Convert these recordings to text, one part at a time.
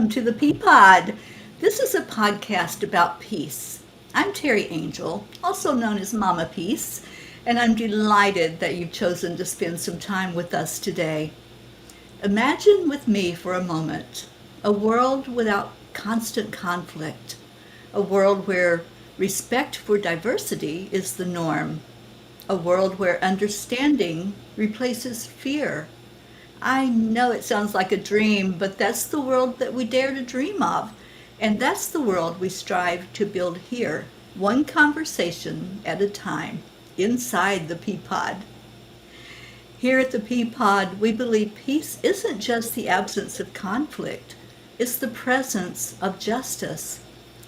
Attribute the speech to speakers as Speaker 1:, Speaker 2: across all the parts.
Speaker 1: to the Peapod. This is a podcast about peace. I'm Teri Angel, also known as Mama Peace, and I'm delighted that you've chosen to spend some time with us today. Imagine with me for a moment a world without constant conflict, a world where respect for diversity is the norm, a world where understanding replaces fear. I know it sounds like a dream, but that's the world that we dare to dream of. And that's the world we strive to build here, one conversation at a time, inside the Peapod. Here at the Peapod, we believe peace isn't just the absence of conflict, it's the presence of justice,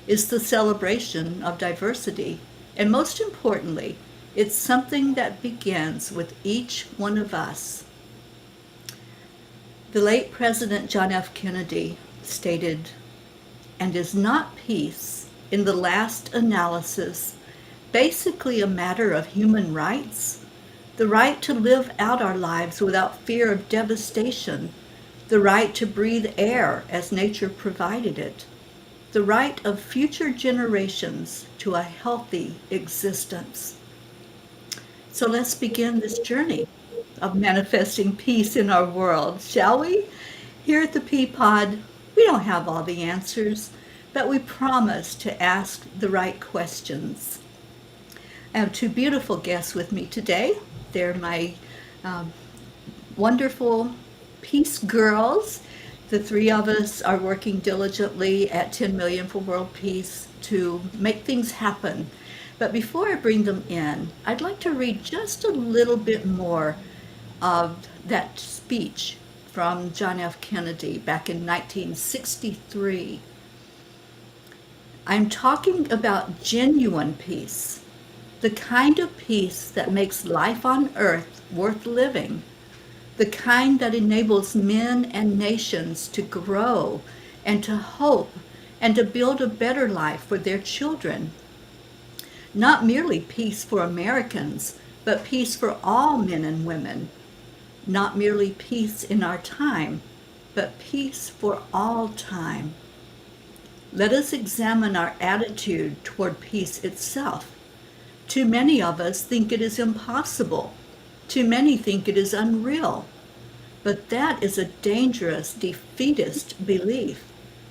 Speaker 1: it's the celebration of diversity, and most importantly, it's something that begins with each one of us. The late President John F. Kennedy stated, "And is not peace, in the last analysis, basically a matter of human rights? The right to live out our lives without fear of devastation, the right to breathe air as nature provided it, the right of future generations to a healthy existence." So let's begin this journey of manifesting peace in our world, shall we? Here at the Peapod, we don't have all the answers, but we promise to ask the right questions. I have two beautiful guests with me today. They're my um, wonderful peace girls. The three of us are working diligently at 10 Million for World Peace to make things happen. But before I bring them in, I'd like to read just a little bit more of that speech from John F. Kennedy back in 1963. I'm talking about genuine peace, the kind of peace that makes life on earth worth living, the kind that enables men and nations to grow and to hope and to build a better life for their children. Not merely peace for Americans, but peace for all men and women. Not merely peace in our time, but peace for all time. Let us examine our attitude toward peace itself. Too many of us think it is impossible. Too many think it is unreal. But that is a dangerous, defeatist belief.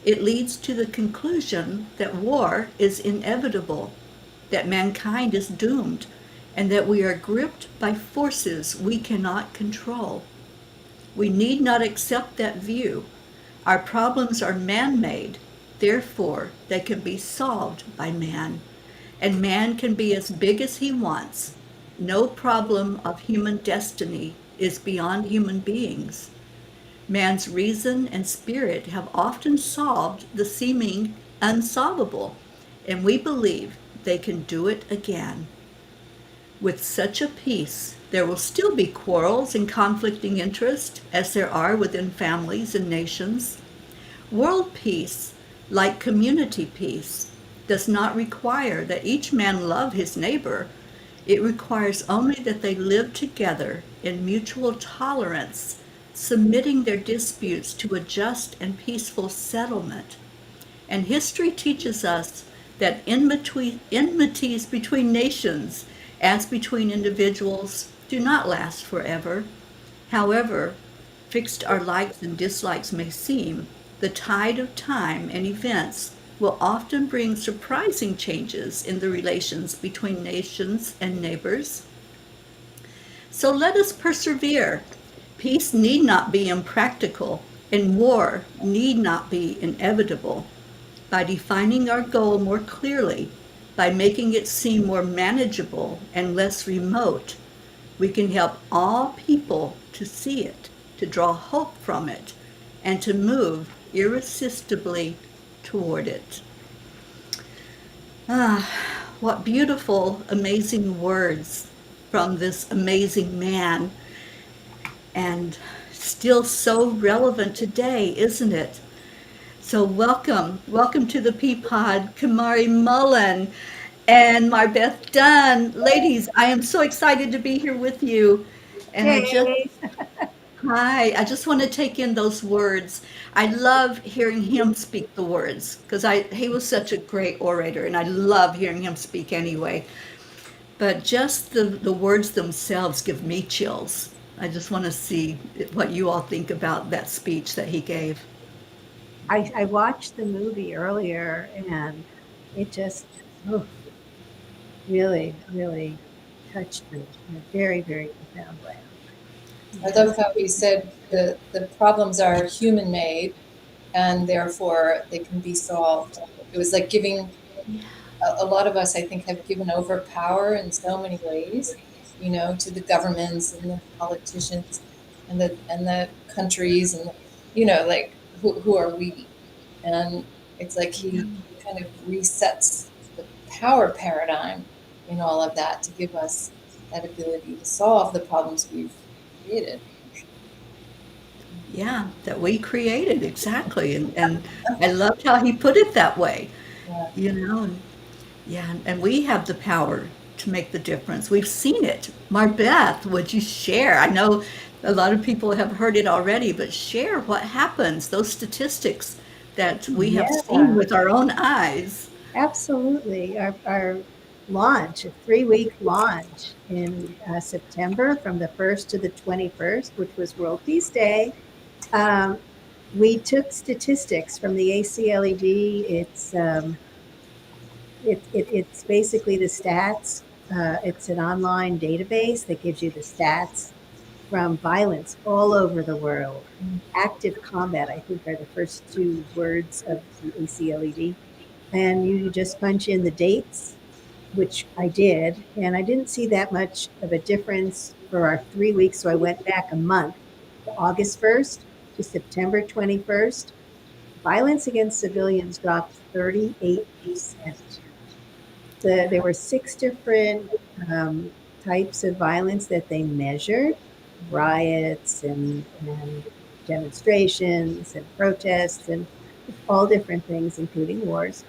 Speaker 1: It leads to the conclusion that war is inevitable, that mankind is doomed, and that we are gripped by forces we cannot control. We need not accept that view. Our problems are man-made, therefore they can be solved by man, and man can be as big as he wants. No problem of human destiny is beyond human beings. Man's reason and spirit have often solved the seeming unsolvable, and we believe they can do it again. With such a peace, there will still be quarrels and conflicting interests, as there are within families and nations. World peace, like community peace, does not require that each man love his neighbor. It requires only that they live together in mutual tolerance, submitting their disputes to a just and peaceful settlement. And history teaches us that enmities between nations, as between individuals, do not last forever. However fixed our likes and dislikes may seem, the tide of time and events will often bring surprising changes in the relations between nations and neighbors. So let us persevere. Peace need not be impractical, and war need not be inevitable. By defining our goal more clearly, by making it seem more manageable and less remote, we can help all people to see it, to draw hope from it, and to move irresistibly toward it. Ah, what beautiful, amazing words from this amazing man, and still so relevant today, isn't it? So welcome to the Peapod, Kumari, Mullen, and MarBeth, Dunn. Ladies, I am so excited to be here with you. And I just,
Speaker 2: Hey,
Speaker 1: Hi, I just want to take in those words. I love hearing him speak the words because I he was such a great orator and I love hearing him speak anyway. But just the words themselves give me chills. I just want to see what you all think about that speech that he gave.
Speaker 2: I watched the movie earlier and it just oh, really, really touched me in a very, very profound way.
Speaker 3: I
Speaker 1: Yeah.
Speaker 3: love how he said the problems are human made and therefore they can be solved. It was like giving
Speaker 1: Yeah.
Speaker 3: a lot of us, I think, have given over power in so many ways, to the governments and the politicians and the countries and like who are we? And it's like he kind of resets the power paradigm in all of that to give us that ability to solve the problems we've created.
Speaker 1: Yeah, that we created exactly. And I loved how he put it that way,
Speaker 3: Yeah.
Speaker 1: you know. And yeah, and we have the power to make the difference. We've seen it. MarBeth, would you share? I know a lot of people have heard it already, but share what happens, those statistics that we have seen
Speaker 2: Yeah,
Speaker 1: with our own eyes.
Speaker 2: absolutely. Our launch, a 3-week launch in September from the 1st to the 21st, which was World Peace Day. Um, we took statistics from the ACLED. It's basically the stats. It's an online database that gives you the stats from violence all over the world. Active combat, I think, are the first two words of the ACLED. And you just punch in the dates, which I did. And I didn't see that much of a difference for our 3 weeks. So I went back a month to August 1st to September 21st. Violence against civilians dropped 38%. There were six different types of violence that they measured: riots and demonstrations and protests and all different things, including wars.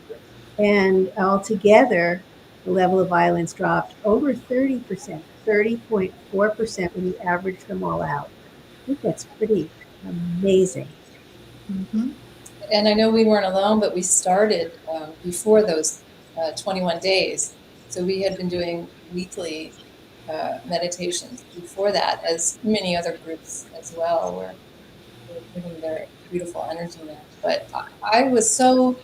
Speaker 2: And altogether, the level of violence dropped over 30%, 30.4% when you average them all out. I think that's pretty amazing.
Speaker 1: Hmm.
Speaker 3: And I know we weren't alone, but we started before those 21 days. So we had been doing weekly meditations before that, as many other groups as well were putting their beautiful energy in. But I was so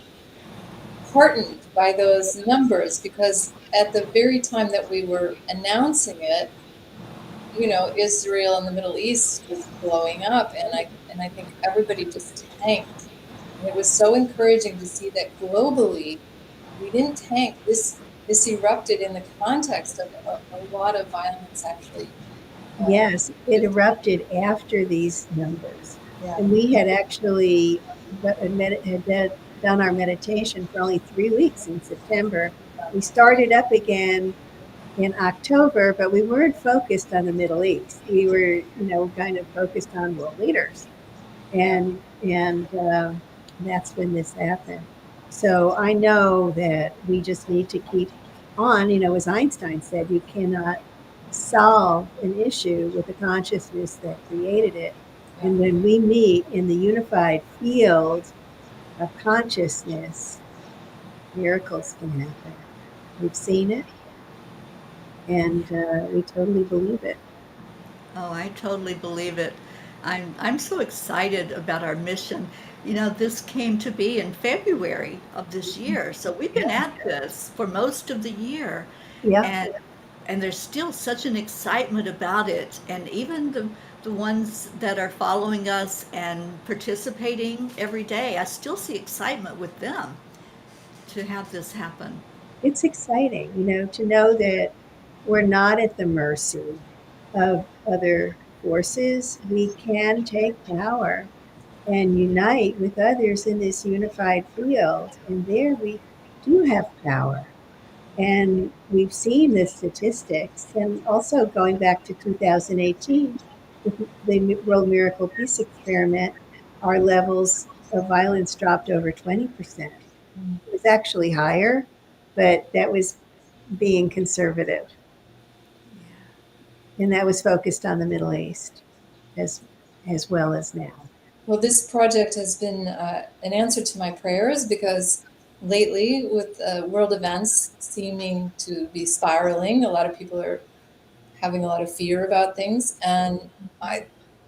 Speaker 3: heartened by those numbers because at the very time that we were announcing it, Israel and the Middle East was blowing up, and I think everybody just tanked. And it was so encouraging to see that globally we didn't tank. This erupted in the context of a lot of violence actually.
Speaker 2: Yes, it
Speaker 3: Just
Speaker 2: erupted after these numbers.
Speaker 3: yeah,
Speaker 2: And we had actually done our meditation for only 3 weeks in September. We started up again in October, but we weren't focused on the Middle East. We were, kind of focused on world leaders,
Speaker 3: yeah,
Speaker 2: and that's when this happened. So I know that we just need to keep on. As Einstein said, you cannot solve an issue with the consciousness that created it.
Speaker 3: yeah.
Speaker 2: And when we meet in the unified field of consciousness, miracles can happen. We've seen it, and we totally believe it.
Speaker 1: Oh, I totally believe it. I'm so excited about our mission. You know, this came to be in February of this year. So we've been
Speaker 2: Yeah.
Speaker 1: at this for most of the year.
Speaker 2: Yep.
Speaker 1: And and there's still such an excitement about it. And even the ones that are following us and participating every day, I still see excitement with them to have this happen.
Speaker 2: It's exciting, to know that we're not at the mercy of other forces. We can take power and unite with others in this unified field. And there we do have power. And we've seen the statistics. And also going back to 2018, with the World Miracle Peace Experiment, our levels of violence dropped over 20%.
Speaker 3: Mm.
Speaker 2: It was actually higher, but that was being conservative. And that was focused on the Middle East, as as well as now.
Speaker 3: Well, this project has been an answer to my prayers, because lately, with world events seeming to be spiraling, a lot of people are having a lot of fear about things. And I,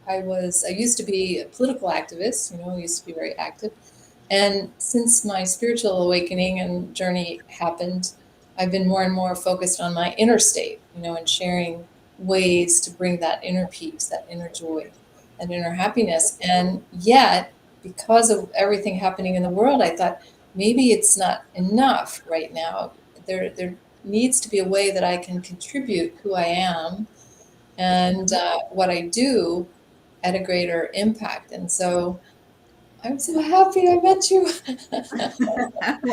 Speaker 3: I used to be a political activist. I used to be very active. And since my spiritual awakening and journey happened, I've been more and more focused on my inner state, and sharing ways to bring that inner peace, that inner joy, that inner happiness. And yet, because of everything happening in the world, I thought maybe it's not enough right now. There needs to be a way that I can contribute who I am and what I do at a greater impact. And so I'm so happy I met you.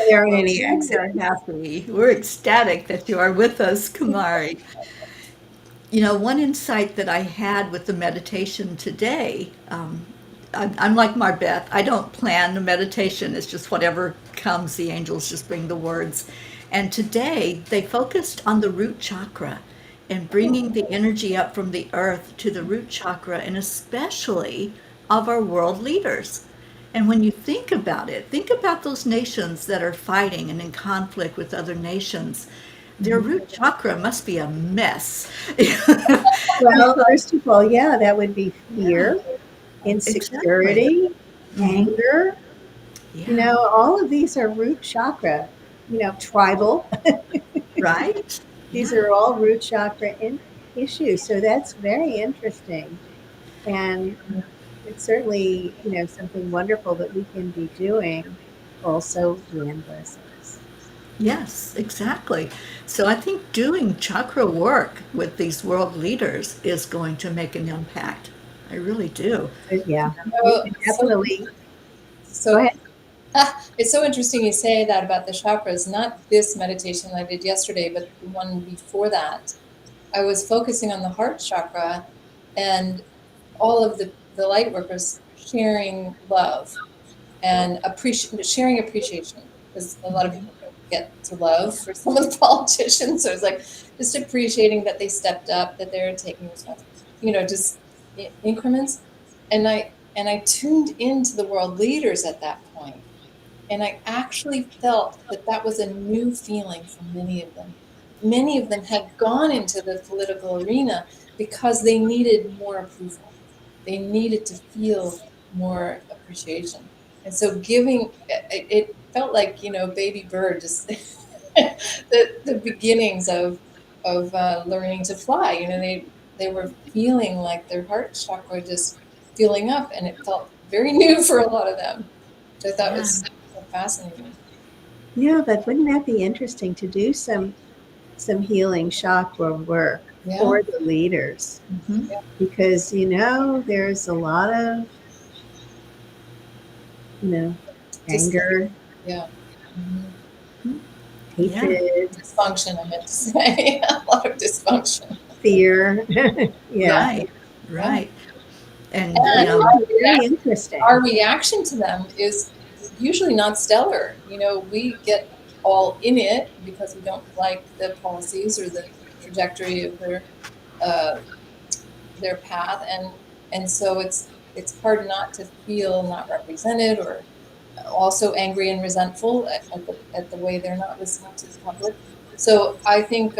Speaker 2: There aren't any
Speaker 1: We are
Speaker 2: accidents.
Speaker 1: happy. We're ecstatic that you are with us, Kumari. One insight that I had with the meditation today, I'm like MarBeth. I don't plan the meditation. It's just whatever comes. The angels just bring the words. And today they focused on the root chakra and bringing the energy up from the earth to the root chakra, and especially of our world leaders. And when you think about it, think about those nations that are fighting and in conflict with other nations. Their root chakra must be a mess.
Speaker 2: Well, first of all, yeah, that would be
Speaker 1: Yeah,
Speaker 2: fear,
Speaker 1: exactly.
Speaker 2: insecurity,
Speaker 1: Hmm.
Speaker 2: anger.
Speaker 1: Yeah,
Speaker 2: All of these are root chakra, tribal.
Speaker 1: right?
Speaker 2: These
Speaker 1: Yeah,
Speaker 2: are all root chakra issues. So that's very interesting. And it's certainly, something wonderful that we can be doing. Also, land blessings.
Speaker 1: yes, exactly. So I think doing chakra work with these world leaders is going to make an impact. I really do.
Speaker 2: But yeah, we
Speaker 3: So,
Speaker 2: can
Speaker 3: so,
Speaker 2: definitely go
Speaker 3: so
Speaker 2: ahead.
Speaker 3: it's so interesting you say that about the chakras. Not this meditation I did yesterday, but the one before that. I was focusing on the heart chakra, and all of the light workers sharing love and sharing appreciation, because a lot of people don't get to love for some of the politicians. So it's like just appreciating that they stepped up, that they're taking responsibility, just increments. And I tuned into the world leaders at that point, and I actually felt that that was a new feeling for many of them. Many of them had gone into the political arena because they needed more approval. They needed to feel more appreciation. And so it felt like, baby bird, just the beginnings of learning to fly. They were feeling like their heart chakra just filling up, and it felt very new for a lot of them, which I thought
Speaker 1: Yeah,
Speaker 3: was so fascinating.
Speaker 2: Yeah, but wouldn't that be interesting to do some healing chakra work
Speaker 3: Yeah.
Speaker 2: for the leaders?
Speaker 1: hmm,
Speaker 2: Because there's a lot of you know
Speaker 3: Just,
Speaker 2: anger,
Speaker 3: yeah. Mhm.
Speaker 1: yeah,
Speaker 2: hatred,
Speaker 3: Dysfunction, I meant to say. A lot of dysfunction.
Speaker 2: fear. Yeah,
Speaker 1: right,
Speaker 3: Yeah.
Speaker 1: right. And,
Speaker 3: And
Speaker 2: yeah, very interesting.
Speaker 3: our reaction to them is usually not stellar. We get all in it because we don't like the policies or the trajectory of uh, their path, and so it's hard not to feel not represented, or also angry and resentful at the way they're not listening to the public. So I think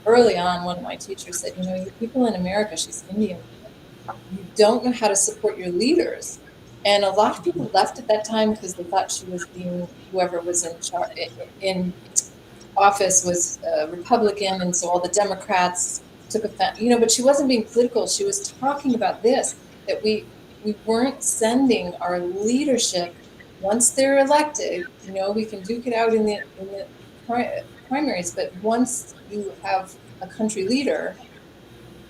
Speaker 3: early on, one of my teachers said, you people in America, she's Indian, you don't know how to support your leaders. And a lot of people left at that time because they thought she was being, whoever was in office was a Republican, and so all the Democrats took offense. But she wasn't being political. She was talking about this, that we weren't sending our leadership once they're elected. We can duke it out in the primaries, but once you have a country leader,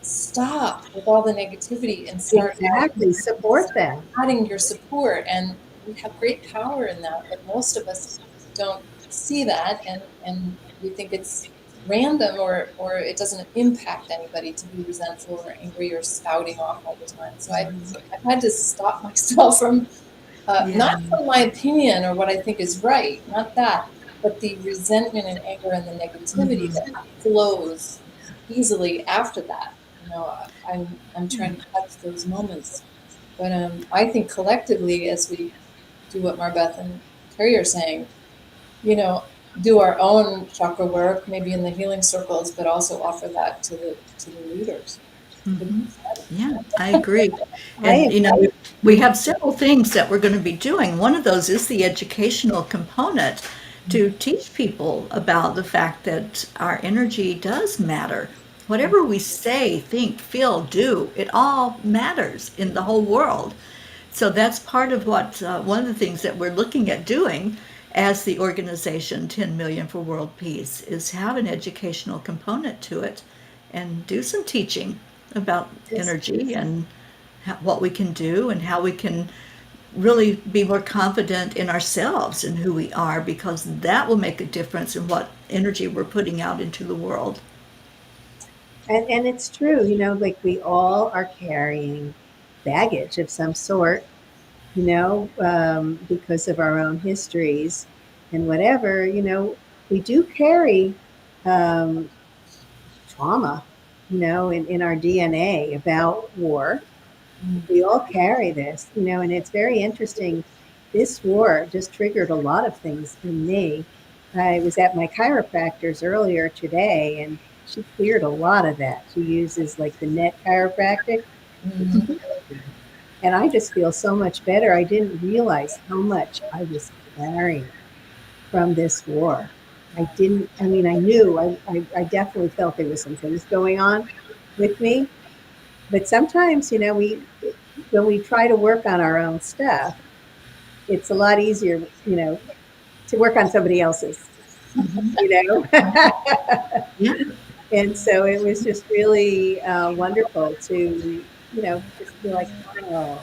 Speaker 3: stop with all the negativity and start
Speaker 2: Exactly. Support them.
Speaker 3: adding your support. And we have great power in that, but most of us don't see that, and we think it's random, or it doesn't impact anybody to be resentful or angry or spouting off all the time. So I've had to stop myself from
Speaker 1: yeah,
Speaker 3: not from my opinion or what I think is right, not that, but the resentment and anger and the negativity that
Speaker 1: hmm,
Speaker 3: flows easily after that. I'm trying to catch those moments. But I think collectively, as we do what MarBeth and Teri are saying, do our own chakra work, maybe in the healing circles, but also offer that to the leaders.
Speaker 1: Yeah, I agree.
Speaker 2: I
Speaker 1: And, we have several things that we're going to be doing. One of those is the educational component to teach people about the fact that our energy does matter. Whatever we say, think, feel, do, it all matters in the whole world. So that's part of what, one of the things that we're looking at doing as the organization 10 Million for World Peace is have an educational component to it and do some teaching about
Speaker 2: just
Speaker 1: energy and what we can do and how we can really be more confident in ourselves and who we are, because that will make a difference in what energy we're putting out into the world.
Speaker 2: and it's true, like we all are carrying baggage of some sort, because of our own histories and whatever, we do carry um, trauma, in our DNA about war. We all carry this, and it's very interesting. This war just triggered a lot of things in me. I was at my chiropractor's earlier today, and she cleared a lot of that. She uses like the net chiropractic. It's
Speaker 3: Mm-hmm.
Speaker 2: really good. And I just feel so much better. I didn't realize how much I was carrying from this war. I mean, I knew, I definitely felt there was some things going on with me. But sometimes, when we try to work on our own stuff, it's a lot easier, to work on somebody else's, you know?
Speaker 1: Yeah.
Speaker 2: And so it was just really wonderful to, just be like, oh,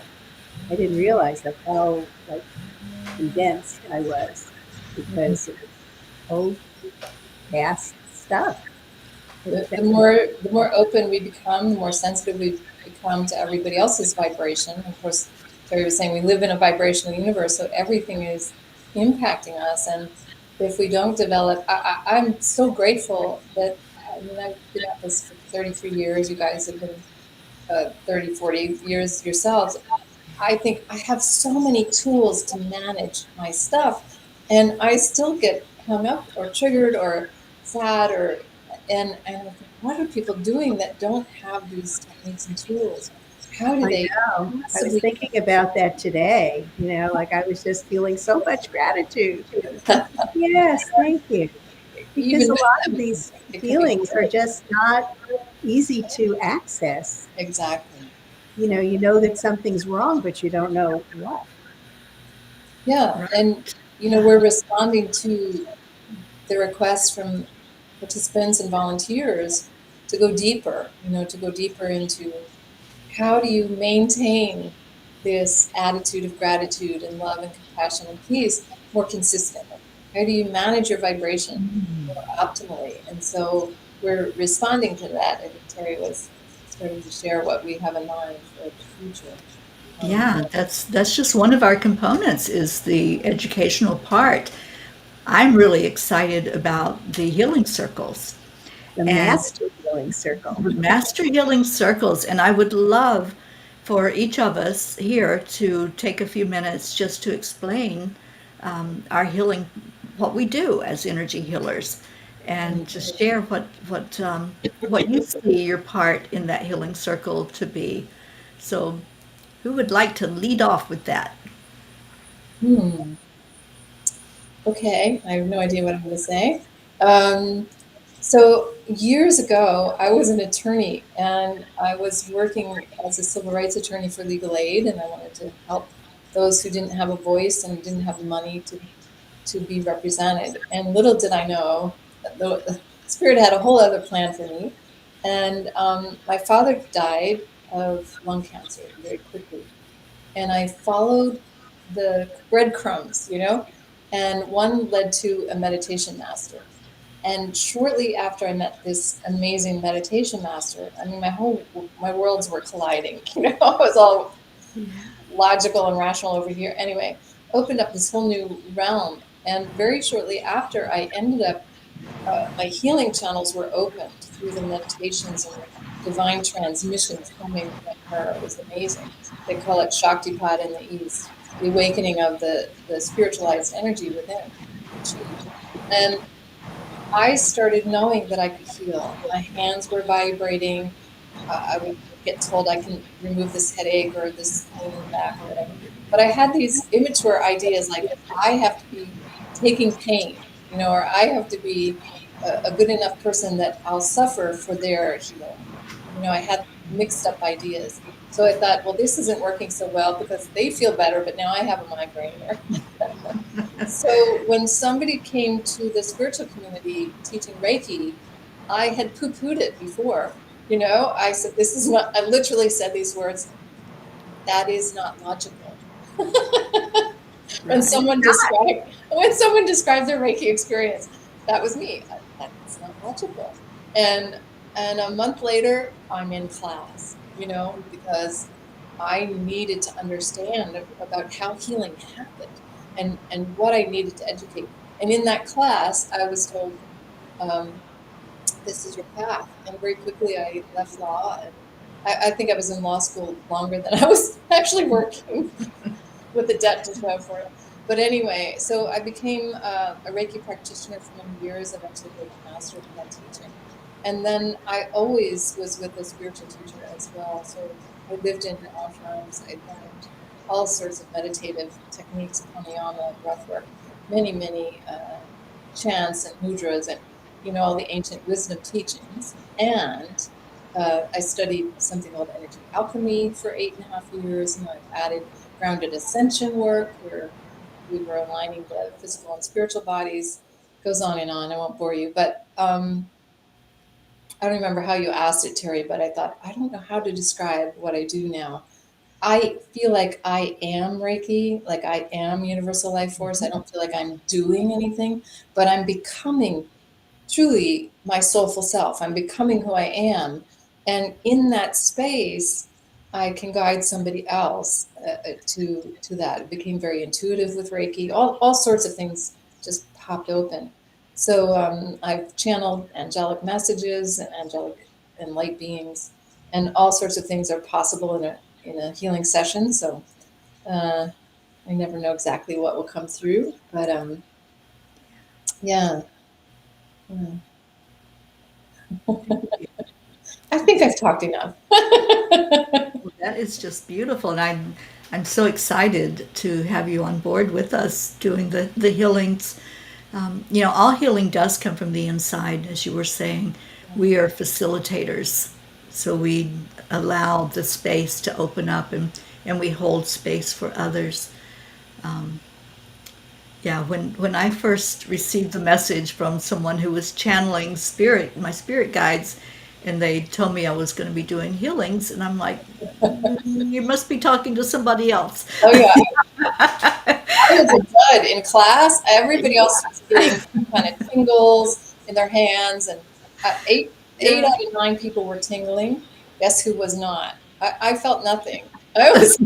Speaker 2: I didn't realize like how like condensed I was because it was old past stuff.
Speaker 3: The more open we become, the more sensitive we become to everybody else's vibration. Of course, Terry was saying we live in a vibrational universe, so everything is impacting us. And if we don't develop, I'm so grateful that I've been at this for 33 years. You guys have been 30, 40 years yourselves. I think I have so many tools to manage my stuff, and I still get hung up or triggered or sad and I think, what are people doing that don't have these techniques and tools? How do
Speaker 2: I
Speaker 3: they
Speaker 2: know. I was
Speaker 3: possibly
Speaker 2: thinking about that today. Like I was just feeling so much gratitude. Yes, thank you. Because
Speaker 3: even
Speaker 2: a
Speaker 3: with
Speaker 2: lot of
Speaker 3: them?
Speaker 2: these
Speaker 3: It can be
Speaker 2: feelings are just not easy to access.
Speaker 3: exactly.
Speaker 2: You know that something's wrong, but you don't know what.
Speaker 3: Yeah,
Speaker 1: Right.
Speaker 3: and
Speaker 1: Yeah.
Speaker 3: we're responding to the requests from participants and volunteers to go deeper. To go deeper into how do you maintain this attitude of gratitude and love and compassion and peace more consistently? How do you manage your vibration more optimally? And so we're responding to that. I think Terry was starting to share what we have in mind for the future.
Speaker 1: Yeah, that's just one of our components is the educational part. I'm really excited about the healing circles
Speaker 2: The
Speaker 1: and
Speaker 2: master healing circle.
Speaker 1: the master healing circles. And I would love for each of us here to take a few minutes just to explain our healing, what we do as energy healers, and just share what you see your part in that healing circle to be. So, who would like to lead off with that?
Speaker 3: Hmm. Okay, I have no idea what I'm going to say. Um, so years ago, I was an attorney and I was working as a civil rights attorney for legal aid, and I wanted to help those who didn't have a voice and didn't have the money to be represented. And little did I know that the spirit had a whole other plan for me. And my father died of lung cancer very quickly, and I followed the breadcrumbs, and one led to a meditation master. And shortly after I met this amazing meditation master, I mean, my worlds were colliding. It was all logical and rational over here. Anyway, opened up this whole new realm. And very shortly after, I ended up my healing channels were opened through the meditations and divine transmissions coming from her. It was amazing. They call it Shaktipad in the East, the awakening of the spiritualized energy within, the chi. And I started knowing that I could heal. My hands were vibrating. I would get told I can remove this headache or this pain in the back or whatever. But I had these immature ideas like I have to be taking pain, or I have to be a good enough person that I'll suffer for their healing. I had mixed up ideas. So I thought, well, this isn't working so well because they feel better, but now I have a migraine. So when somebody came to the spiritual community teaching Reiki, I had poo-pooed it before. I said, this is not, I literally said these words, that is not logical. When someone described their Reiki experience, that was me. That's not logical. And a month later, I'm in class, because I needed to understand about how healing happened and what I needed to educate. And in that class, I was told, this is your path. And very quickly, I left law. And I think I was in law school longer than I was actually working with the debt to show for it. But anyway, so I became a Reiki practitioner for many years, eventually Reiki master to that teaching. And then I always was with a spiritual teacher as well. So I lived in ashrams. I learned all sorts of meditative techniques, pranayama, breathwork, many chants and mudras, and all the ancient wisdom teachings. And I studied something called energy alchemy for 8.5 years, and I've added grounded ascension work where we were aligning the physical and spiritual bodies. Goes on and on. I won't bore you, but I don't remember how you asked it, Teri, but I thought, I don't know how to describe what I do now. I feel like I am Reiki, like I am universal life force. I don't feel like I'm doing anything, but I'm becoming truly my soulful self. I'm becoming who I am. And in that space, I can guide somebody else to that. It became very intuitive with Reiki. All sorts of things just popped open. So I've channeled angelic messages and angelic and light beings, and all sorts of things are possible in a healing session. So I never know exactly what will come through, but yeah. Yeah. I think I've talked enough.
Speaker 1: Well, that is just beautiful, and I'm so excited to have you on board with us doing the healings. All healing does come from the inside, as you were saying. We are facilitators, so we allow the space to open up, and we hold space for others. Yeah, when I first received the message from someone who was channeling my spirit guides, and they told me I was going to be doing healings, and I'm like, you must be talking to somebody else.
Speaker 3: Oh yeah, I was a dud in class. Everybody else was getting some kind of tingles in their hands, and eight
Speaker 1: Yeah.
Speaker 3: out of 9 people were tingling. Guess who was not? I felt nothing. I was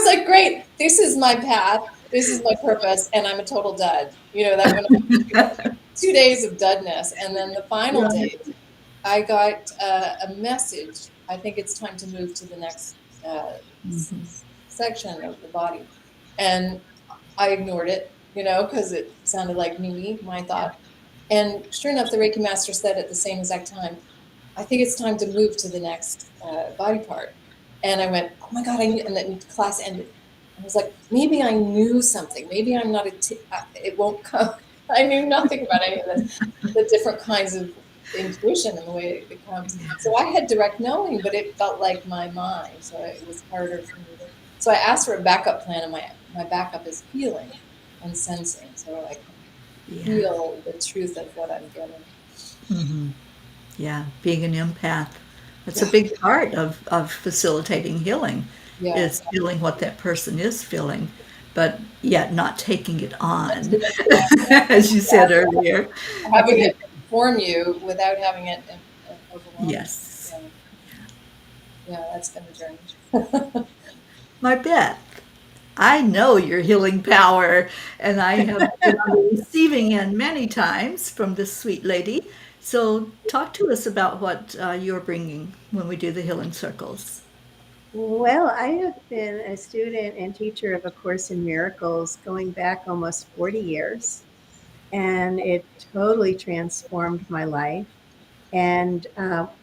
Speaker 3: like, great, this is my path, this is my purpose, and I'm a total dud. That went on 2 days of dudness, and then the final day,
Speaker 1: Right.
Speaker 3: I got a message. I think it's time to move to the next
Speaker 1: Mhm.
Speaker 3: section of the body. And I ignored it, because it sounded like me, my
Speaker 1: Yeah.
Speaker 3: thought. And sure enough, the Reiki master said at the same exact time, I think it's time to move to the next body part. And I went, oh my God, and then class ended. I was like, maybe I knew something. Maybe I'm not it won't come. I knew nothing about any of this, the different kinds of intuition and the way it comes. So I had direct knowing, but it felt like my mind. So it was harder for me to. So I asked for a backup plan, and my backup is feeling and sensing. So I can
Speaker 1: Yeah.
Speaker 3: feel the truth of what I'm getting.
Speaker 1: Hmm. Yeah. Being an empath. That's a
Speaker 3: Yeah.
Speaker 1: big part of facilitating healing,
Speaker 3: Yeah.
Speaker 1: is feeling what that person is feeling, but yet not taking it on, as you said earlier. That's a
Speaker 3: Having
Speaker 1: big,
Speaker 3: it inform you without having it overwhelm you.
Speaker 1: yes.
Speaker 3: Yeah, yeah, that's been a journey.
Speaker 1: MarBeth, I know your healing power, and I have been on the receiving end many times from this sweet lady. So, talk to us about what you're bringing when we do the healing circles.
Speaker 2: Well, I have been a student and teacher of A Course in Miracles going back almost 40 years, and it totally transformed my life. And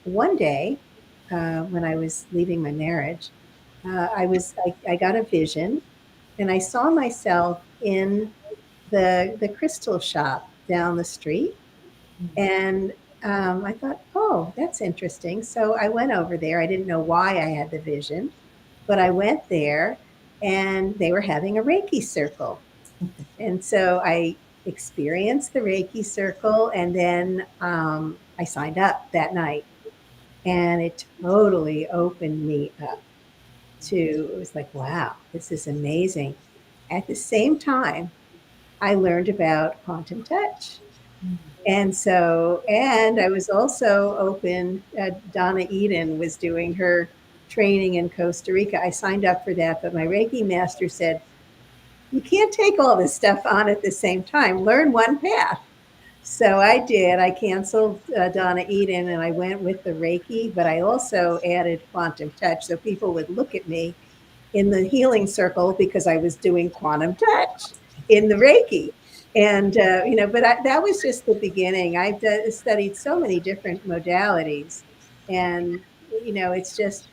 Speaker 2: one day, when I was leaving my marriage, I got a vision, and I saw myself in the crystal shop down the street, and I thought, oh, that's interesting. So I went over there. I didn't know why I had the vision, but I went there, and they were having a Reiki circle. And so I experienced the Reiki circle, and then I signed up that night, and it totally opened me up to, it was like, wow, this is amazing. At the same time, I learned about quantum touch. And so, and I was also open, Donna Eden was doing her training in Costa Rica. I signed up for that, but my Reiki master said, you can't take all this stuff on at the same time. Learn one path. So I did. I canceled Donna Eden and I went with the Reiki, but I also added quantum touch so people would look at me in the healing circle because I was doing quantum touch in the Reiki. And, but that was just the beginning. I've studied so many different modalities. And, it's just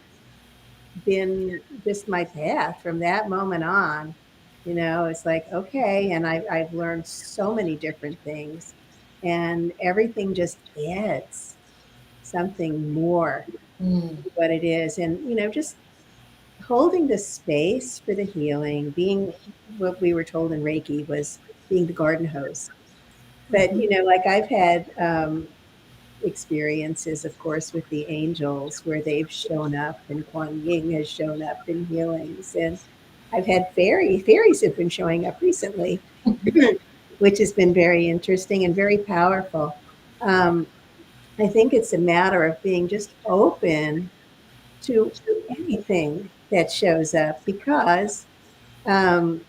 Speaker 2: been just my path from that moment on. It's like, okay. And I've learned so many different things, and everything just adds something more
Speaker 3: Mm.
Speaker 2: to what it is. And, just holding the space for the healing, being what we were told in Reiki was being the garden hose. But, like I've had experiences, of course, with the angels where they've shown up, and Kuan Yin has shown up in healings. And I've had fairies have been showing up recently, which has been very interesting and very powerful. Um, I think it's a matter of being just open to anything that shows up because, um,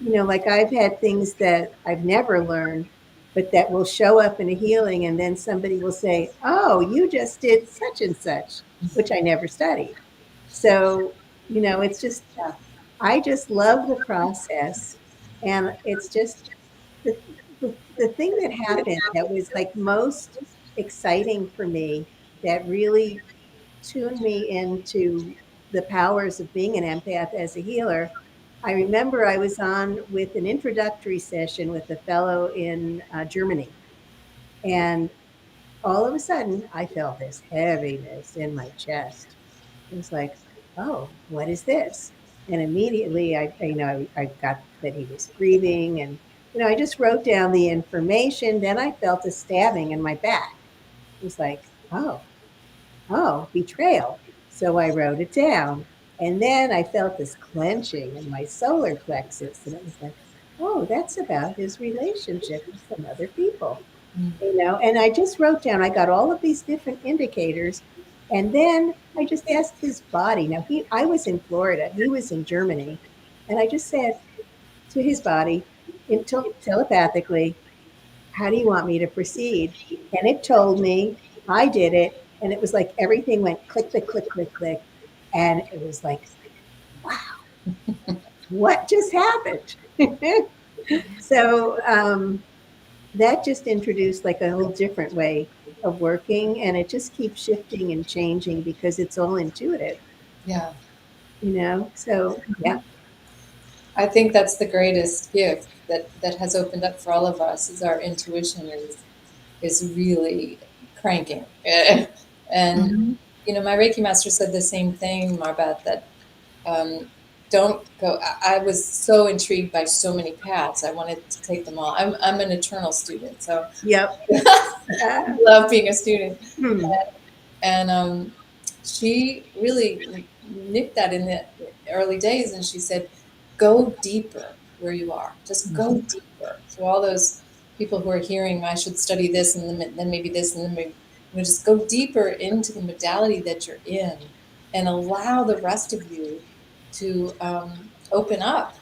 Speaker 2: like I've had things that I've never learned, but that will show up in a healing, and then somebody will say, oh, you just did such and such, which I never studied. So, it's just, I just love the process. And it's just the thing that happened that was like most exciting for me, that really tuned me into the powers of being an empath as a healer. I remember I was on with an introductory session with a fellow in Germany, and all of a sudden I felt this heaviness in my chest. It was like, oh, what is this? And immediately I got that he was grieving, and I just wrote down the information. Then I felt a stabbing in my back. It was like, oh, betrayal. So I wrote it down. And then I felt this clenching in my solar plexus. And it was like, oh, that's about his relationship with some other people. And I just wrote down, I got all of these different indicators. And then I just asked his body. Now, I was in Florida, he was in Germany. And I just said to his body, telepathically, how do you want me to proceed? And it told me, I did it. And it was like everything went click, click, click, click, click. And it was like, wow, what just happened? So that just introduced like a whole different way of working. And it just keeps shifting and changing because it's all intuitive,
Speaker 3: Yeah.
Speaker 2: So yeah.
Speaker 3: I think that's the greatest gift that has opened up for all of us is our intuition is really cranking. And
Speaker 1: Mhm.
Speaker 3: my Reiki master said the same thing, MarBeth, that um, don't go. I was so intrigued by so many paths. I wanted to take them all. I'm an eternal student, so
Speaker 2: Yep.
Speaker 3: I love being a student.
Speaker 2: Hmm.
Speaker 3: And she really nipped that in the early days, and she said, "Go deeper where you are. Just go deeper." So all those people who are hearing, "I should study this, and then maybe this, and then maybe," just go deeper into the modality that you're in, and allow the rest of you to open up.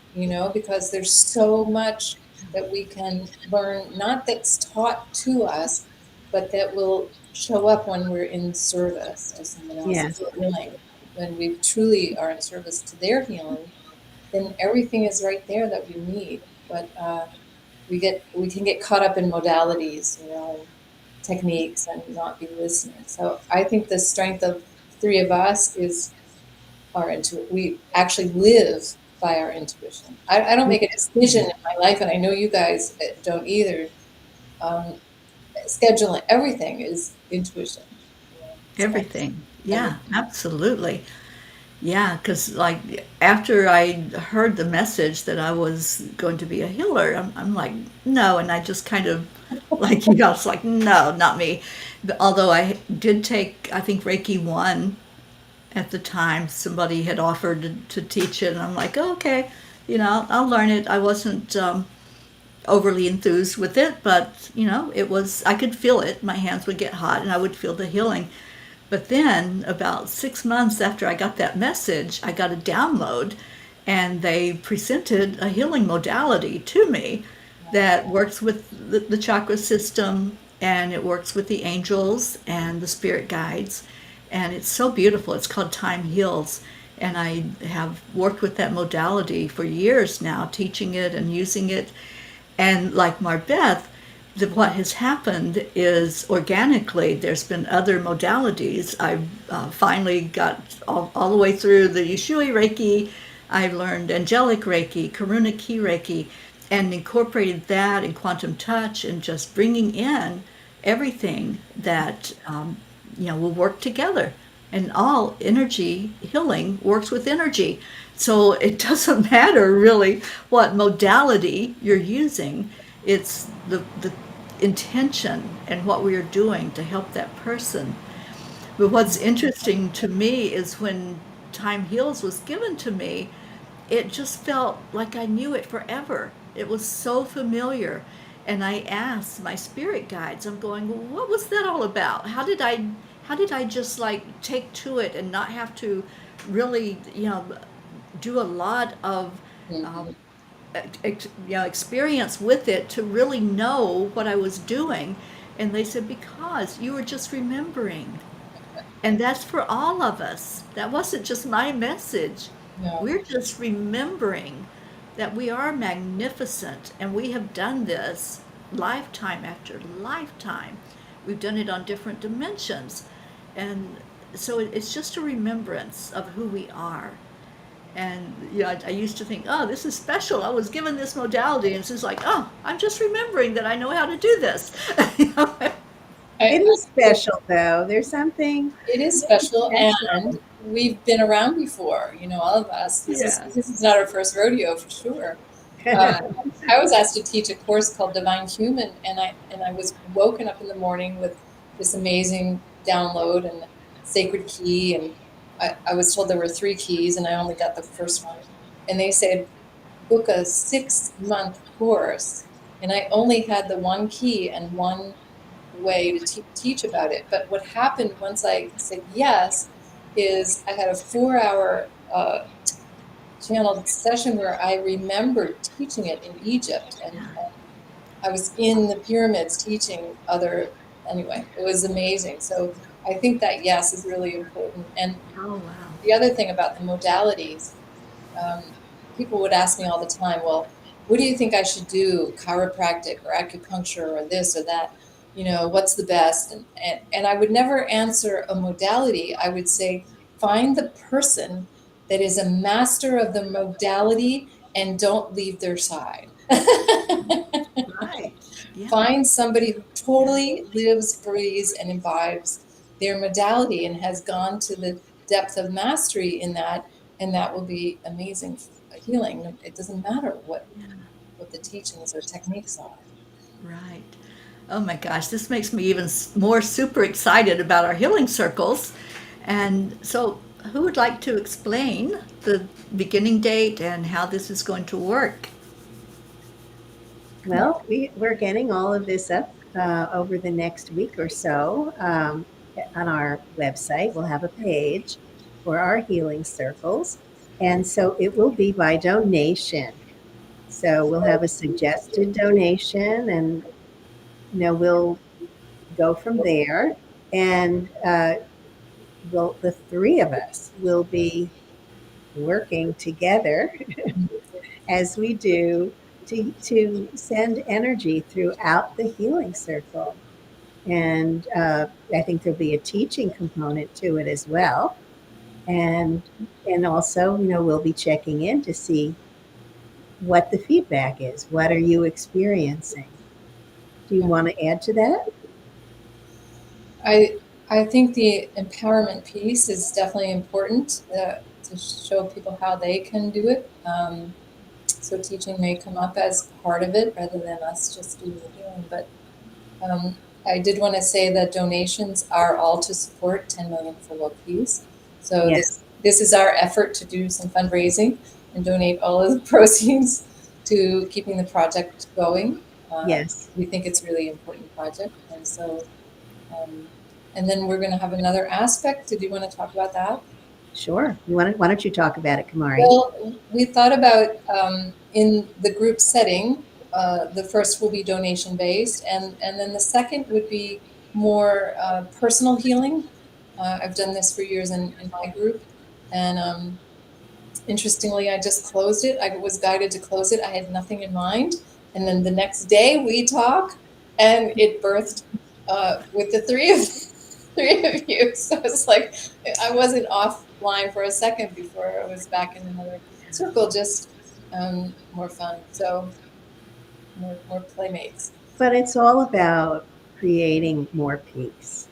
Speaker 3: Because there's so much that we can learn, not that's taught to us, but that will show up when we're in service to someone
Speaker 2: Yeah.
Speaker 3: else's healing. When we truly are in service to their healing, then everything is right there that we need. But we can get caught up in modalities, and techniques, and not be listening. So I think the strength of three of us is our intuition. We actually live by our intuition. I don't make a decision in my life, and I know you guys don't either. Um, Scheduling everything is intuition. So
Speaker 1: Everything. Yeah,
Speaker 3: everything.
Speaker 1: absolutely. Yeah, because like after I heard the message that I was going to be a healer, I'm like, no. And I just kind of like, it's like, no, not me. But although I did take, I think, Reiki 1 at the time, somebody had offered to teach it. And I'm like, oh, okay, I'll learn it. I wasn't overly enthused with it, but it was, I could feel it. My hands would get hot and I would feel the healing. But then, about 6 months after I got that message, I got a download and they presented a healing modality to me that works with the chakra system, and it works with the angels and the spirit guides. And it's so beautiful. It's called Time Heals. And I have worked with that modality for years now, teaching it and using it. And like MarBeth, what has happened is organically there's been other modalities. I've finally got all the way through the Ushui Reiki. I've learned angelic Reiki, Karuna Ki Reiki, and incorporated that in quantum touch and just bringing in everything that will work together. And all energy healing works with energy. So it doesn't matter really what modality you're using. It's the intention and what we are doing to help that person. But what's interesting to me is when Time Heals was given to me, it just felt like I knew it forever. It was so familiar. And I asked my spirit guides, I'm going, well, what was that all about? How did I just like take to it and not have to really, do a lot of
Speaker 3: Mhm.
Speaker 1: um, experience with it to really know what I was doing? And they said, because you were just remembering. And that's for all of us. That wasn't just my message.
Speaker 3: No.
Speaker 1: We're just remembering that we are magnificent and we have done this lifetime after lifetime. We've done it on different dimensions. And so it's just a remembrance of who we are. And I used to think, oh, this is special. I was given this modality. And it's just like, oh, I'm just remembering that I know how to do this.
Speaker 2: It
Speaker 3: I
Speaker 2: is special, though. There's something
Speaker 3: It is
Speaker 2: really
Speaker 3: special,
Speaker 2: special.
Speaker 3: and we've been around before. All of us.
Speaker 1: Yeah.
Speaker 3: This is not our first rodeo for sure. I was asked to teach a course called Divine Human, and I was woken up in the morning with this amazing download and sacred key, and I was told there were three keys, and I only got the first one. And they said book a 6-month course, and I only had the one key and one way to teach about it. But what happened once I said yes is I had a 4-hour channeled session where I remembered teaching it in Egypt, and I was in the pyramids teaching other. Anyway, it was amazing. So I think that yes is really important. And
Speaker 1: Oh, wow.
Speaker 3: the other thing about the modalities, um, people would ask me all the time, well, what do you think I should do? Chiropractic or acupuncture or this or that? What's the best? And I would never answer a modality. I would say, find the person that is a master of the modality and don't leave their side.
Speaker 1: Right. Yeah.
Speaker 3: Find somebody who totally lives, breathes, and imbibes their modality and has gone to the depth of mastery in that, and that will be amazing healing. It doesn't matter what the teachings or techniques are.
Speaker 1: Right. Oh my gosh, this makes me even more super excited about our healing circles. And so, who would like to explain the beginning date and how this is going to work?
Speaker 2: Well, we're getting all of this up over the next week or so on our website. We'll have a page for our healing circles. And so it will be by donation. So we'll have a suggested donation, and we'll go from there, and the three of us will be working together as we do to send energy throughout the healing circle. And I think there'll be a teaching component to it as well. And also, we'll be checking in to see what the feedback is. What are you experiencing? Do you want to add to that?
Speaker 3: I I think the empowerment piece is definitely important to show people how they can do it. So teaching may come up as part of it rather than us just doing the healing. But I did want to say that donations are all to support 10 million for world peace. So
Speaker 2: Yes.
Speaker 3: this is our effort to do some fundraising and donate all of the proceeds to keeping the project going.
Speaker 2: Yes.
Speaker 3: We think it's a really important project, and so and then we're going to have another aspect. Did you want to talk about that?
Speaker 2: Sure. Why don't you talk about it, Kumari?
Speaker 3: Well, we thought about in the group setting, the first will be donation based, and then the second would be more personal healing. I've done this for years in my group, and interestingly, I just closed it. I was guided to close it. I had nothing in mind, and then the next day we talk, and it birthed with the three of you. So it's like I wasn't offline for a second before I was back in another circle, just more fun. So more playmates.
Speaker 2: But it's all about creating more peace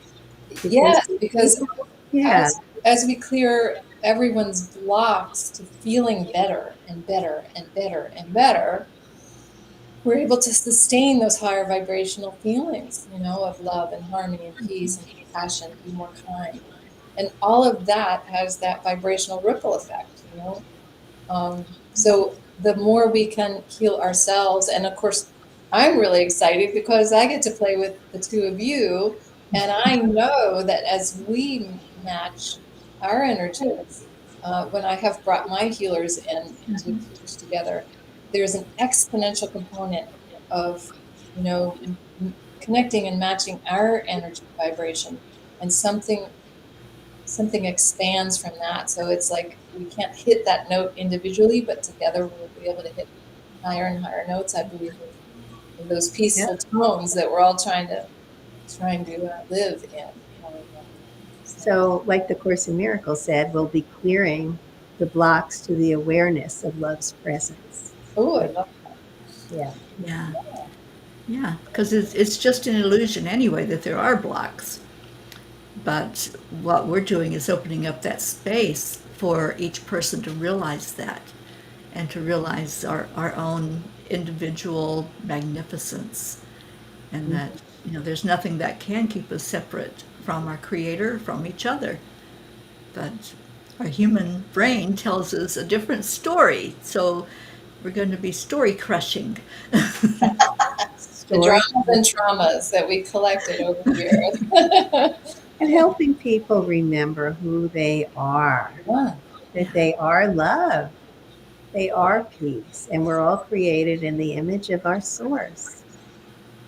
Speaker 2: because
Speaker 3: Yes, because
Speaker 2: yeah,
Speaker 3: as we clear everyone's blocks to feeling better and better and better and better, we're able to sustain those higher vibrational feelings, of love and harmony and peace and compassion, be more kind. And all of that has that vibrational ripple effect. So the more we can heal ourselves, and of course, I'm really excited because I get to play with the two of you, and I know that as we match our energies, when I have brought my healers in to teach together, there's an exponential component of, connecting and matching our energy vibration, and something expands from that. So it's like we can't hit that note individually, but together we'll be able to hit higher and higher notes, I believe, of those
Speaker 2: yeah.
Speaker 3: peaceful tones that we're all trying to live in.
Speaker 2: So, like the Course in Miracles said, we'll be clearing the blocks to the awareness of love's presence.
Speaker 3: Oh, I love
Speaker 2: Yeah.
Speaker 1: Yeah. Yeah. Because it's just an illusion anyway that there are blocks. But what we're doing is opening up that space for each person to realize that and to realize our own individual magnificence, and that there's nothing that can keep us separate from our creator, from each other. But our human brain tells us a different story, so we're going to be story crushing.
Speaker 3: the
Speaker 2: Story
Speaker 3: dramas and traumas that we collected over the years.
Speaker 2: and helping people remember who they are,
Speaker 3: Yeah.
Speaker 2: that they are love, they are peace, and we're all created in the image of our source.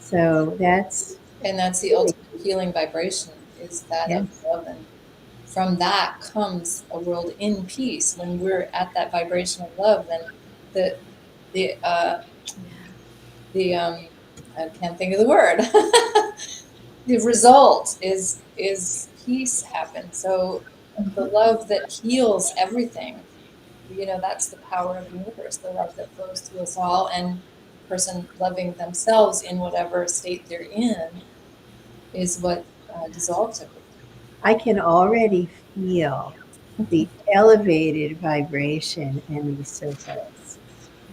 Speaker 2: So that's
Speaker 3: And that's the ultimate healing vibration, is that
Speaker 2: yes.
Speaker 3: of love. And from that comes a world in peace. When we're at that vibration of love, then the the the I can't think of the word. The result is peace happens. So the love that heals everything, that's the power of the universe, the love that flows through us all, and the person loving themselves in whatever state they're in is what dissolves everything.
Speaker 2: I can already feel the elevated vibration in these circles.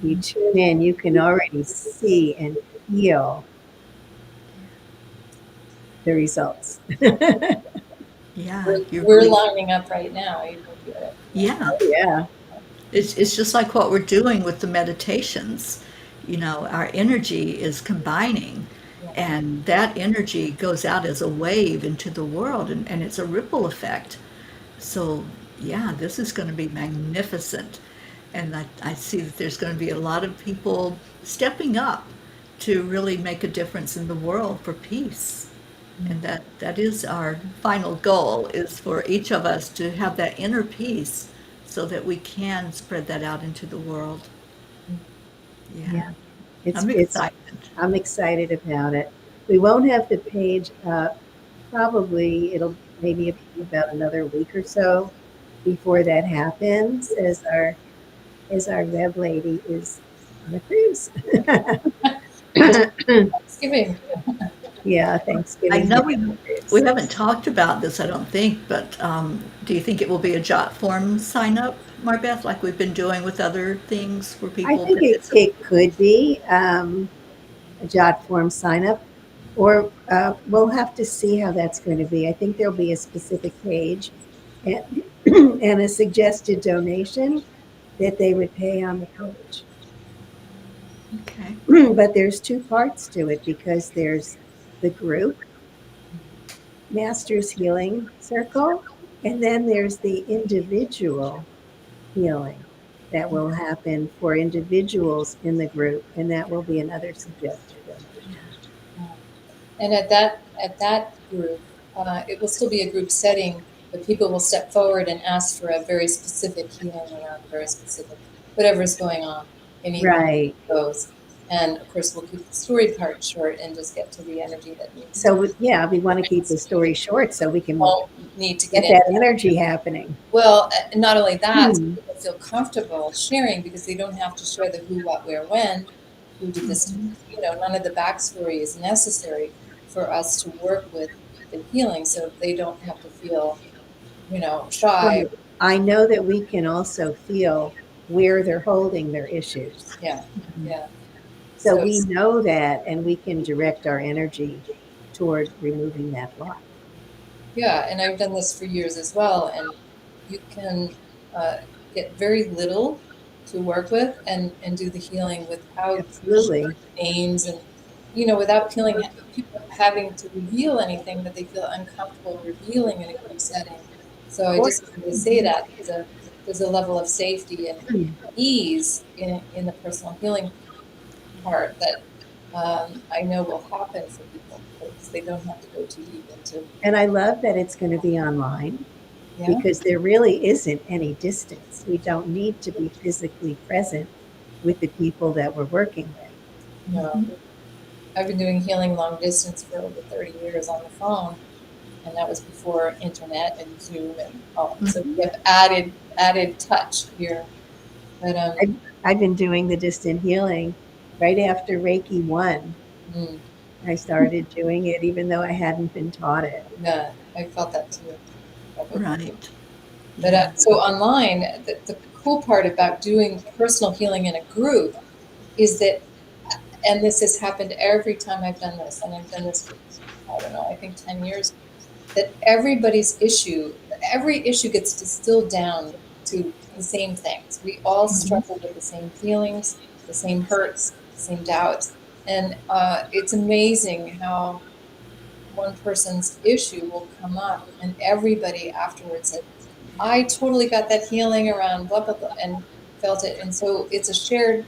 Speaker 2: You tune in, you can already see and feel the results.
Speaker 1: Yeah, you
Speaker 3: We're
Speaker 1: really,
Speaker 3: lining up right now. You can feel it.
Speaker 1: yeah.
Speaker 2: Yeah.
Speaker 1: It's just like what we're doing with the meditations. Our energy is combining,
Speaker 3: Yeah.
Speaker 1: and that energy goes out as a wave into the world, and it's a ripple effect. So, yeah, this is going to be magnificent. And I see that there's going to be a lot of people stepping up to really make a difference in the world for peace. And that is our final goal, is for each of us to have that inner peace so that we can spread that out into the world. Yeah,
Speaker 2: Yeah, it's
Speaker 1: I'm
Speaker 2: it's.
Speaker 1: excited.
Speaker 2: I'm excited about it. We won't have the page up. Probably it'll maybe be about another week or so before that happens, as our web lady is on a cruise.
Speaker 3: Just Thanksgiving.
Speaker 2: Yeah,
Speaker 1: I
Speaker 2: Thanksgiving
Speaker 1: know
Speaker 2: day
Speaker 1: we
Speaker 2: cruise.
Speaker 1: we haven't talked about this, I don't think, but do you think it will be a jot form sign up, MarBeth, like we've been doing with other things where
Speaker 2: I
Speaker 1: people
Speaker 2: think
Speaker 1: participate?
Speaker 2: it could be a jot form sign up, or we'll have to see how that's going to be. I think there'll be a specific page and, and a suggested donation that they would pay on the page.
Speaker 1: Okay.
Speaker 2: But there's two parts to it because there's the group Masters Healing Circle, and then there's the individual healing that will happen for individuals in the group, and that will be another suggested donation.
Speaker 3: And at that group, it will still be a group setting, but people will step forward and ask for a very specific healing around a very specific whatever is going on in each of
Speaker 2: Right.
Speaker 3: those. And of course, we'll keep the story part short and just get to the energy that needs to.
Speaker 2: So, yeah, we want to keep the story short so we can
Speaker 3: Won't need to get
Speaker 2: get
Speaker 3: in.
Speaker 2: that energy happening.
Speaker 3: Well, not only that,
Speaker 2: Hmm.
Speaker 3: people feel comfortable sharing because they don't have to share the who, what, where, when, who did this. None of the backstory is necessary for us to work with the healing, so they don't have to feel, shy.
Speaker 2: Right. I know that we can also feel where they're holding their issues.
Speaker 3: Yeah, yeah.
Speaker 2: So
Speaker 3: So
Speaker 2: we know that, and we can direct our energy toward removing that block.
Speaker 3: yeah, and I've done this for years as well, and you can uh, get very little to work with and do the healing without
Speaker 2: Absolutely.
Speaker 3: names and without feeling people having to reveal anything that they feel uncomfortable revealing in a group setting. So I
Speaker 2: Or,
Speaker 3: just wanted to say that there's a level of safety and ease in the personal healing part that I know will happen for people because they don't have to go too deep into.
Speaker 2: and I love that it's going to be online
Speaker 3: Yeah.
Speaker 2: because there really isn't any distance. We don't need to be physically present with the people that we're working with.
Speaker 3: No, I've been doing healing long distance for over 30 years on the phone, and that was before internet and Zoom and all. So we have added touch here. But
Speaker 2: I've been doing the distant healing right after Reiki 1.
Speaker 3: mm,
Speaker 2: I started doing it even though I hadn't been taught it.
Speaker 3: yeah, I felt that too.
Speaker 1: Right.
Speaker 3: But
Speaker 1: Yeah.
Speaker 3: so online, the cool part about doing personal healing in a group is that, and this has happened every time I've done this, and I've done this for, I don't know, I think 10 years, that every issue gets distilled down to the same things. We all struggle with the same feelings, the same hurts, the same doubts. And it's amazing how one person's issue will come up and everybody afterwards said, I totally got that healing around blah, blah, blah, and felt it. And so it's a shared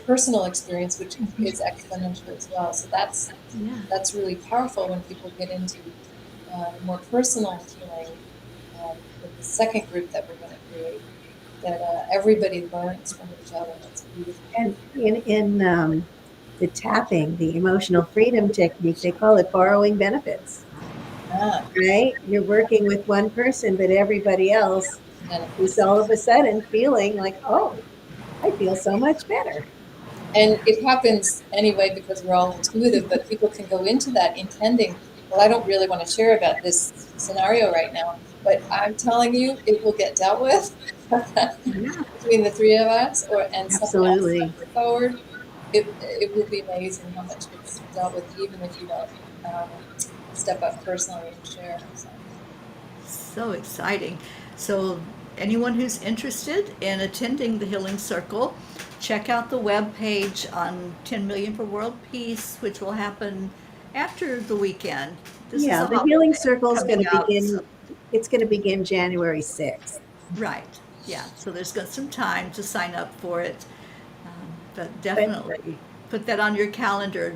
Speaker 3: personal experience, which is exponential as well. So that's
Speaker 1: Yeah.
Speaker 3: that's really powerful when people get into more personal healing with the second group that we're going to create. That everybody learns from each other. It's beautiful.
Speaker 2: And in the tapping, the emotional freedom technique, they call it borrowing benefits,
Speaker 3: Ah,
Speaker 2: right? You're working with one person, but everybody else is
Speaker 3: benefits.
Speaker 2: all of a sudden feeling like, oh, I feel so much better.
Speaker 3: And it happens anyway because we're all intuitive, but people can go into that intending, well, I don't really want to share about this scenario right now, but I'm telling you, it will get dealt with
Speaker 1: Yeah.
Speaker 3: between the three of us, and someone else
Speaker 2: Absolutely.
Speaker 3: steps forward. It will be amazing how much gets dealt with, even if you don't um, step up personally and share. So,
Speaker 1: So exciting. So, anyone who's interested in attending the Healing Circle, check out the web page on 10 Million for World Peace, which will happen after the weekend. This is
Speaker 2: Yeah,
Speaker 1: a
Speaker 2: the healing
Speaker 1: holiday
Speaker 2: circle is going
Speaker 1: coming
Speaker 2: to
Speaker 1: out. So,
Speaker 2: begin. It's going to begin January 6th.
Speaker 1: right. Yeah. So, there's got some time to sign up for it. But
Speaker 2: But
Speaker 1: definitely put that on your calendar.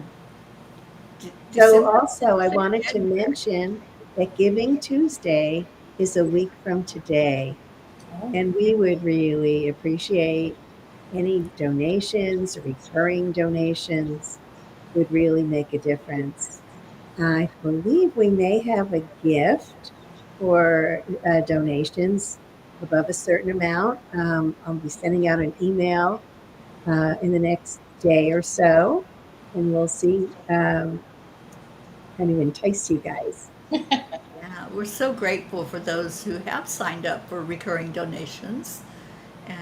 Speaker 2: So
Speaker 1: December.
Speaker 2: also, I wanted to mention that Giving Tuesday is a week from today,
Speaker 3: Oh,
Speaker 2: and we would really appreciate any donations, recurring donations would really make a difference. I believe we may have a gift for donations above a certain amount. I'll be sending out an email in the next day or so, and we'll see, kind of entice you guys.
Speaker 1: Yeah, we're so grateful for those who have signed up for recurring donations.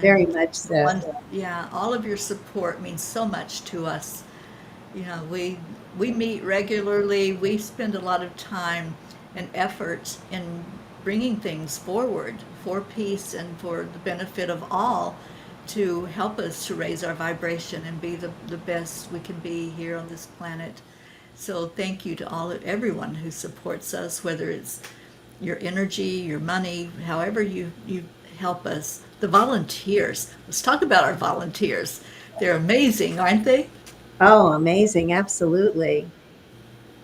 Speaker 2: Very
Speaker 1: And
Speaker 2: much
Speaker 1: the
Speaker 2: so.
Speaker 1: ones, yeah, all of your support means so much to us. You know, we meet regularly. We spend a lot of time and effort in bringing things forward for peace and for the benefit of all, to help us to raise our vibration and be the best we can be here on this planet. So thank you to everyone who supports us, whether it's your energy, your money, however you help us. The volunteers. Let's talk about our volunteers. They're amazing, aren't they?
Speaker 2: Oh, amazing. Absolutely.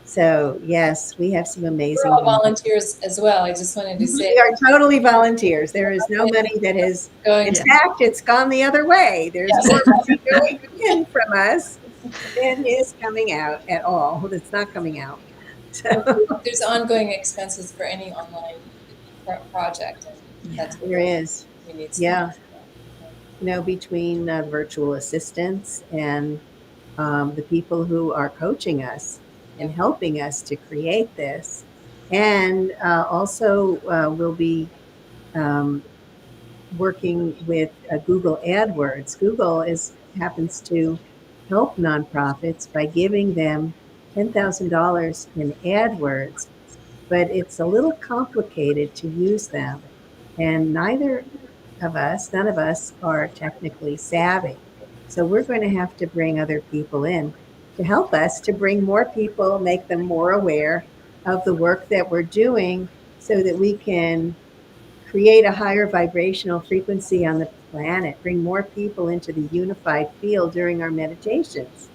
Speaker 2: So, yes, we have some
Speaker 3: we're
Speaker 2: amazing
Speaker 3: all
Speaker 2: volunteers.
Speaker 3: volunteers as well. I just wanted to say
Speaker 2: We are totally volunteers. There is no money that is, in
Speaker 3: going
Speaker 1: Yeah.
Speaker 3: to
Speaker 2: fact, it's gone the other way. There's
Speaker 3: yes.
Speaker 2: more money going in from us than is coming out at all. It's not coming out. So,
Speaker 3: There's ongoing expenses for any online project, and
Speaker 1: Yeah.
Speaker 3: that's
Speaker 2: there is.
Speaker 3: we need some.
Speaker 2: Yeah. Between virtual assistants and the people who are coaching us and
Speaker 3: Yep.
Speaker 2: helping us to create this. And also, we'll be um, working with Google AdWords. Google happens to help nonprofits by giving them $10,000 in AdWords, but it's a little complicated to use them. And none of us are technically savvy. So we're going to have to bring other people in to help us to bring more people, make them more aware of the work that we're doing so that we can create a higher vibrational frequency on the planet, bring more people into the unified field during our meditations.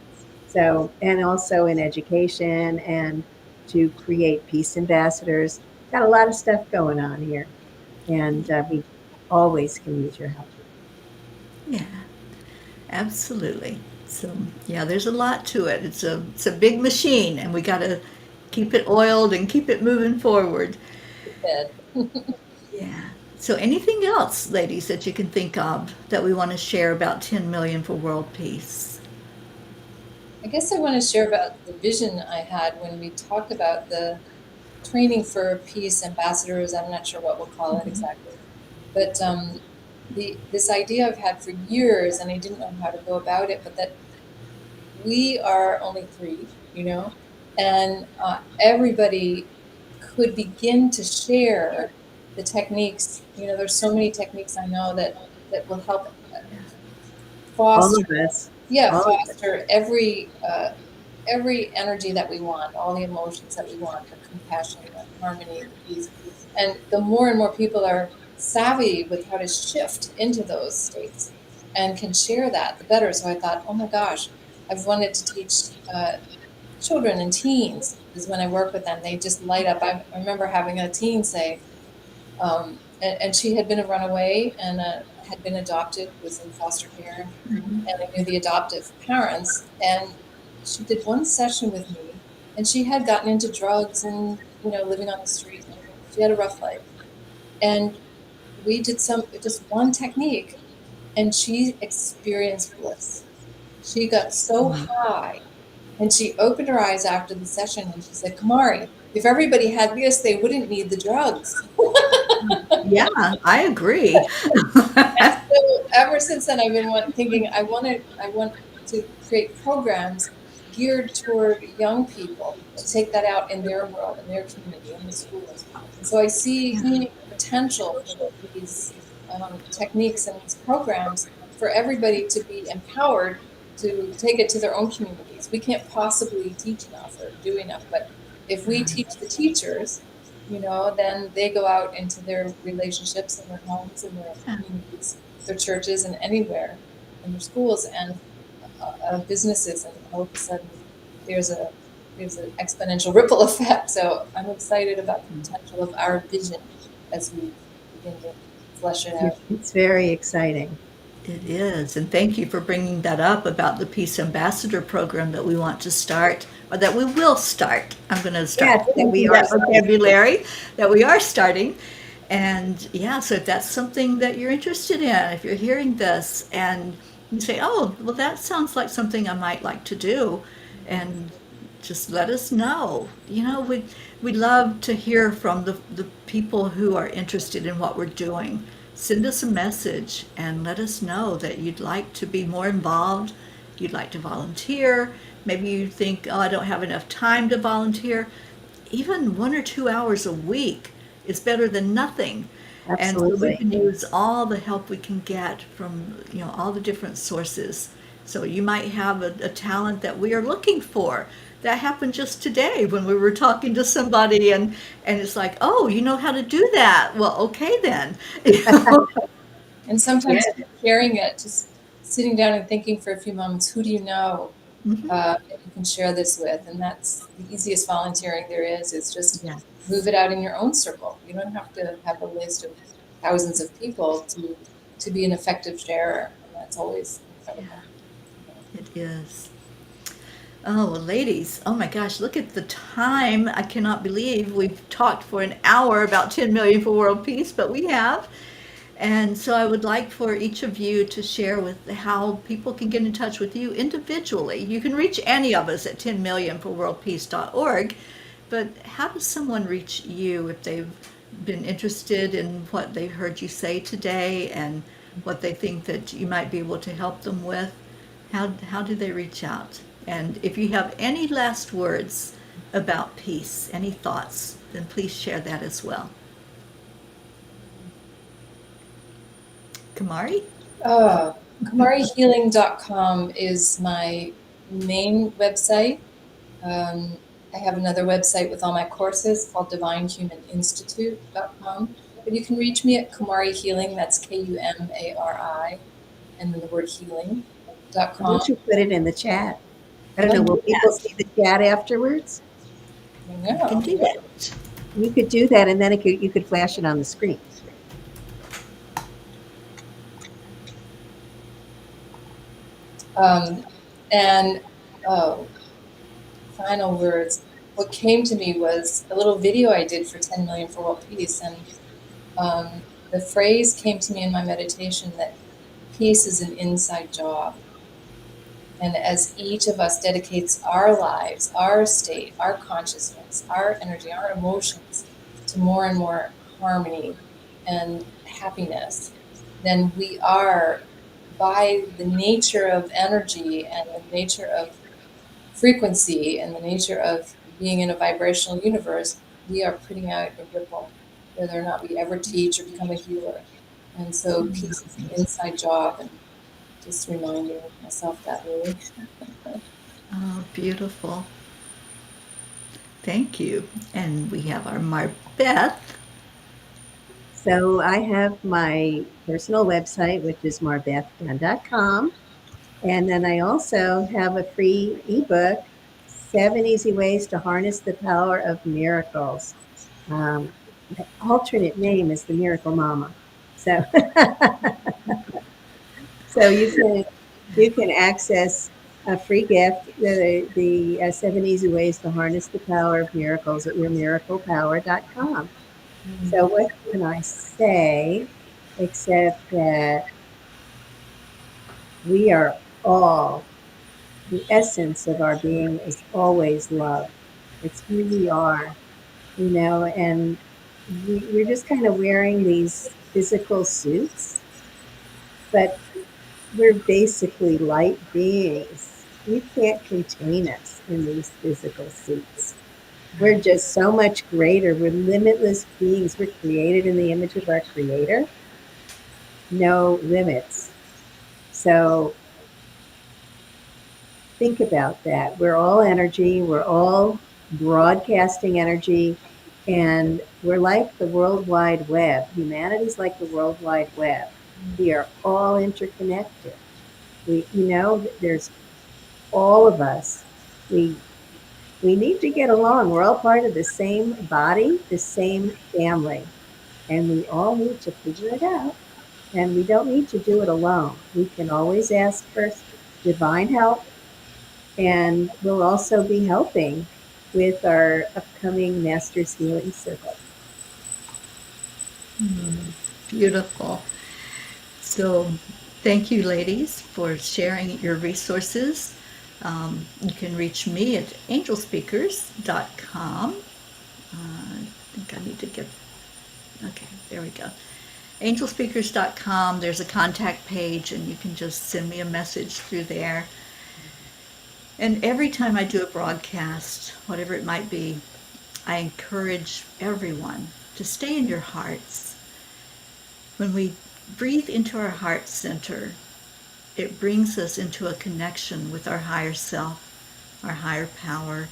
Speaker 2: So, and also in education and to create peace ambassadors. Got a lot of stuff going on here, and we always can use your help.
Speaker 1: Yeah, absolutely. So yeah, there's a lot to it. It's a big machine, and we got to keep it oiled and keep it moving forward.
Speaker 3: Bed.
Speaker 1: Yeah. So anything else, ladies, that you can think of that we want to share about 10 million for world peace?
Speaker 3: I guess I want to share about the vision I had when we talked about the training for peace ambassadors. I'm not sure what we'll call it exactly, but this idea I've had for years, and I didn't know how to go about it, but that we are only three, and everybody could begin to share the techniques. There's so many techniques I know that will help
Speaker 2: All
Speaker 3: foster,
Speaker 2: of us,
Speaker 3: yeah,
Speaker 2: all of us.
Speaker 3: foster every energy that we want, all the emotions that we want, the compassion, the harmony, the peace. And the more and more people are savvy with how to shift into those states and can share that, the better. So I thought, oh my gosh, I've wanted to teach children and teens, because when I work with them, they just light up. I remember having a teen say, and she had been a runaway and had been adopted, was in foster care, and I knew the adoptive parents. And she did one session with me, and she had gotten into drugs and living on the street. And she had a rough life, and we did just one technique, and she experienced bliss. She got so high, and she opened her eyes after the session, and she said, "Kumari, if everybody had this, they wouldn't need the drugs."
Speaker 1: Yeah, I agree.
Speaker 3: And so ever since then, I've been thinking I want to create programs geared toward young people to take that out in their world, in their community, in the schools. And so I see potential for these techniques and these programs for everybody to be empowered to take it to their own communities. We can't possibly teach enough or do enough, but if we teach the teachers, then they go out into their relationships and their homes and their communities, their churches, and anywhere, in their schools and businesses, and all of a sudden there's a there's an exponential ripple effect. So I'm excited about the potential of our vision as we begin to flesh it out.
Speaker 2: It's very exciting.
Speaker 1: It is. And thank you for bringing that up about the Peace Ambassador program that we want to start, or that we will start. I'm going to start
Speaker 2: Yes, that we
Speaker 1: using
Speaker 2: are
Speaker 1: that vocabulary, that we are starting. And yeah, so if that's something that you're interested in, if you're hearing this and you say, oh, well, that sounds like something I might like to do, and just let us know. You know, we love to hear from the people who are interested in what we're doing. Send us a message and let us know that you'd like to be more involved, you'd like to volunteer. Maybe you think, oh, I don't have enough time to volunteer. Even 1 or 2 hours a week is better than nothing. And so we
Speaker 2: Absolutely.
Speaker 1: can use all the help we can get from, all the different sources. So you might have a talent that we are looking for. That happened just today when we were talking to somebody, and it's like, oh, you know how to do that. Well, okay then.
Speaker 3: And sometimes sharing it, just sitting down and thinking for a few moments, who do you know
Speaker 1: Mhm.
Speaker 3: that you can share this with? And that's the easiest volunteering there is just
Speaker 1: Yeah.
Speaker 3: move it out in your own circle. You don't have to have a list of thousands of people to be an effective sharer. And that's always incredible.
Speaker 1: It is. Oh, well, ladies, oh my gosh, look at the time. I cannot believe we've talked for an hour about 10 million for world peace, but we have. And so I would like for each of you to share with how people can get in touch with you individually. You can reach any of us at 10millionforworldpeace.org, but how does someone reach you if they've been interested in what they heard you say today and what they think that you might be able to help them with? How do they reach out? And if you have any last words about peace, any thoughts, then please share that as well. Kumari?
Speaker 3: KumariHealing.com is my main website. I have another website with all my courses called DivineHumanInstitute.com. But you can reach me at Kumari Healing, that's Kumari, and then the word
Speaker 2: Why
Speaker 3: healing.com.
Speaker 2: don't you put it in the chat? I don't know.
Speaker 3: Oh,
Speaker 2: Will people see the chat afterwards?
Speaker 3: I
Speaker 1: You can
Speaker 3: know.
Speaker 1: do that.
Speaker 2: You could do that, and then you could flash it on the screen.
Speaker 3: And final words. What came to me was a little video I did for 10 Million for World Peace, and the phrase came to me in my meditation that peace is an inside job. And as each of us dedicates our lives, our state, our consciousness, our energy, our emotions to more and more harmony and happiness, then we are, by the nature of energy and the nature of frequency and the nature of being in a vibrational universe, we are putting out a ripple, whether or not we ever teach or become a healer. And so peace is an inside job, and just reminding myself that really.
Speaker 1: Oh, beautiful. Thank you. And we have our MarBeth.
Speaker 2: So I have my personal website, which is marbethdunn.com. And then I also have a free ebook, 7 Easy Ways to Harness the Power of Miracles. The alternate name is the Miracle Mama. So, so you can access a free gift, the 7 Easy Ways to Harness the Power of Miracles at yourmiraclepower.com. So what can I say except that we are all, the essence of our being is always love. It's who we are, and we're just kind of wearing these physical suits, but we're basically light beings. You can't contain us in these physical suits. We're just so much greater. We're limitless beings. We're created in the image of our Creator. No limits. So think about that. We're all energy. We're all broadcasting energy. And we're like the World Wide Web. Humanity's like the World Wide Web. We are all interconnected. There's all of us. We We need to get along. We're all part of the same body, the same family, and we all need to figure it out. And we don't need to do it alone. We can always ask for divine help, and we'll also be helping with our upcoming Masters Healing Circle.
Speaker 1: Beautiful. So thank you, ladies, for sharing your resources. You can reach me at angelspeakers.com. I think I need to get, okay, there we go. Angelspeakers.com, there's a contact page, and you can just send me a message through there. And every time I do a broadcast, whatever it might be, I encourage everyone to stay in your hearts. When we breathe into our heart center, it brings us into a connection with our higher self, our higher power,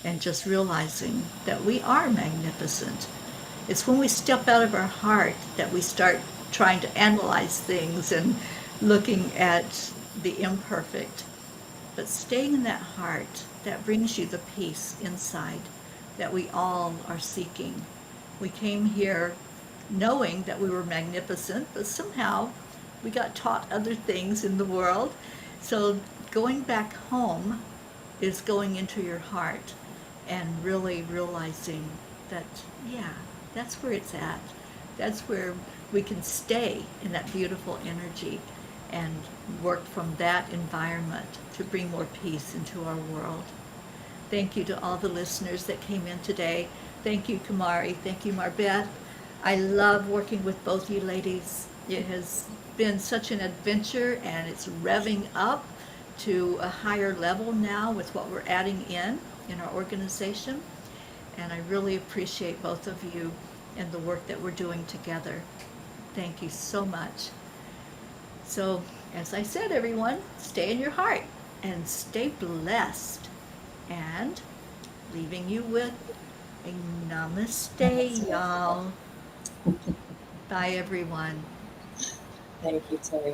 Speaker 1: and just realizing that we are magnificent. It's when we step out of our heart that we start trying to analyze things and looking at the imperfect. But staying in that heart, that brings you the peace inside that we all are seeking. We came here knowing that we were magnificent, but somehow we got taught other things in the world. So going back home is going into your heart and really realizing that, yeah, that's where it's at. That's where we can stay in that beautiful energy and work from that environment to bring more peace into our world. Thank you to all the listeners that came in today. Thank you, Kumari. Thank you, MarBeth. I love working with both you ladies. It has been such an adventure, and it's revving up to a higher level now with what we're adding in our organization. And I really appreciate both of you and the work that we're doing together. Thank you so much. So, as I said, everyone, stay in your heart and stay blessed. And leaving you with a namaste, y'all. Bye, everyone.
Speaker 3: Thank you, Teri.